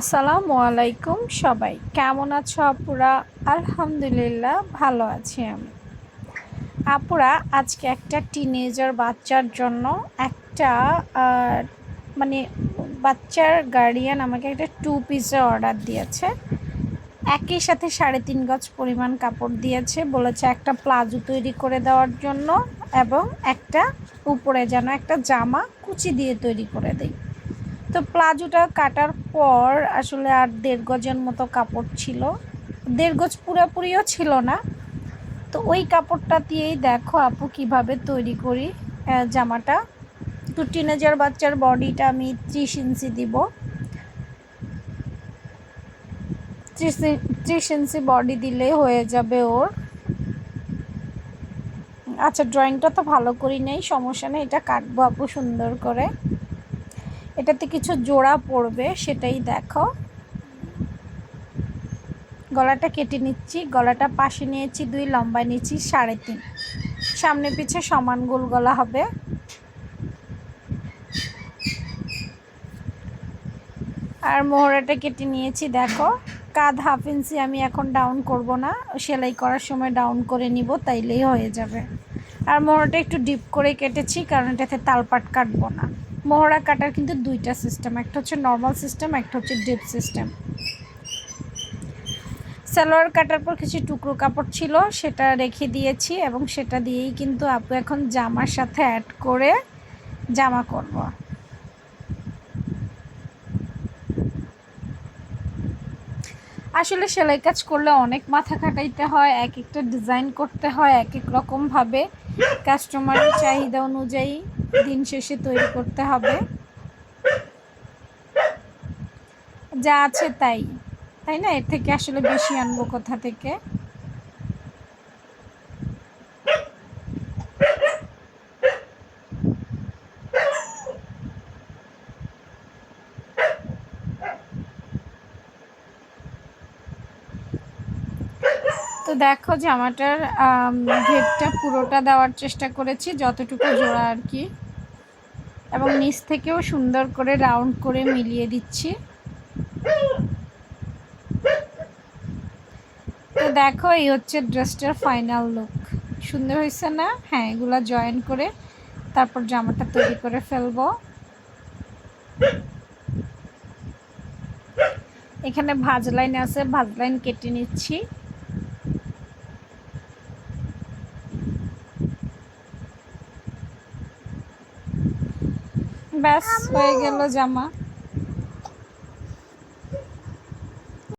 আসসালামু আলাইকুম সবাই, কেমন আছো আপুরা? আলহামদুলিল্লাহ ভালো আছি আমি। আপুরা, আজকে একটা টিনেজার বাচ্চার জন্য একটা আহ, মানে বাচ্চার গার্ডিয়ান আমাকে একটা 2 পিসের অর্ডার দিয়েছে। একই সাথে 3.5 গজ পরিমাণ কাপড় দিয়েছে, বলেছে একটা প্লাজো তৈরি করে দেওয়ার জন্য এবং একটা উপরে যেন একটা জামা কুচি দিয়ে তৈরি করে দেয়। তো প্লাজোটা কাটার পর আসলে আর 1.5 গজের মতো কাপড় ছিল, 1.5 গজ পুরোপুরিও ছিল না। তো ওই কাপড়টা দিয়েই দেখো আপু কিভাবে তৈরি করি জামাটা। তো টিনেজার বাচ্চার বডিটা আমি 30 ইঞ্চি দিব, 30 ইঞ্চি বডি দিলেই হয়ে যাবে ওর। আচ্ছা, ড্রয়িংটা তো ভালো করি নেই, সমস্যা নেই, এটা কাটবো আপু সুন্দর করে। এটাতে কিছু জোড়া পড়বে, সেটাই দেখো। গলাটা কেটে নিচ্ছি, গলাটা পাশে নিয়েছি 2, লম্বায় নিচ্ছি 3.5। সামনে পিছে সমান গোল গলা হবে। আর মোহরাটা কেটে নিয়েছি দেখো। কাঁধ 1/2 ইঞ্চি আমি এখন ডাউন করব না, সেলাই করার সময় ডাউন করে নিব, তাইলেই হয়ে যাবে। আর মোহরাটা একটু ডিপ করে কেটেছি, কারণ এটাতে তালপাট কাটবো না। মোহরা কাটার কিন্তু 2টা সিস্টেম, একটা হচ্ছে নর্মাল সিস্টেম, একটা হচ্ছে ডিপ সিস্টেম। সালোয়ার কাটার পর কিছু টুকরো কাপড় ছিল, সেটা রেখে দিয়েছি এবং সেটা দিয়েই কিন্তু আপু এখন জামার সাথে অ্যাড করে জামা করব। আসলে সেলাই কাজ করলে অনেক মাথা খাটাইতে হয়, এক একটা ডিজাইন করতে হয় এক এক রকমভাবে, কাস্টমারের চাহিদা অনুযায়ী দিন শেষে তৈরি করতে হবে। যা আছে তাই, তাই না? এর থেকে আসলে বেশি আনবো কোথা থেকে? তো দেখো জামাটার ঘেরটা পুরোটা দেওয়ার চেষ্টা করেছি, যতটুকু জোড়া আর কি, এবং নিচ থেকেও সুন্দর করে রাউন্ড করে মিলিয়ে দিচ্ছি। তো দেখো, এই হচ্ছে ড্রেসটার ফাইনাল লুক। সুন্দর হয়েছে না? হ্যাঁ, এগুলো জয়েন করে তারপর জামাটা তৈরি করে ফেলবো। এখানে ভাঁজ লাইন আছে, ভাঁজ লাইন কেটে নিচ্ছি। ব্যাস হয়ে গেল জামা।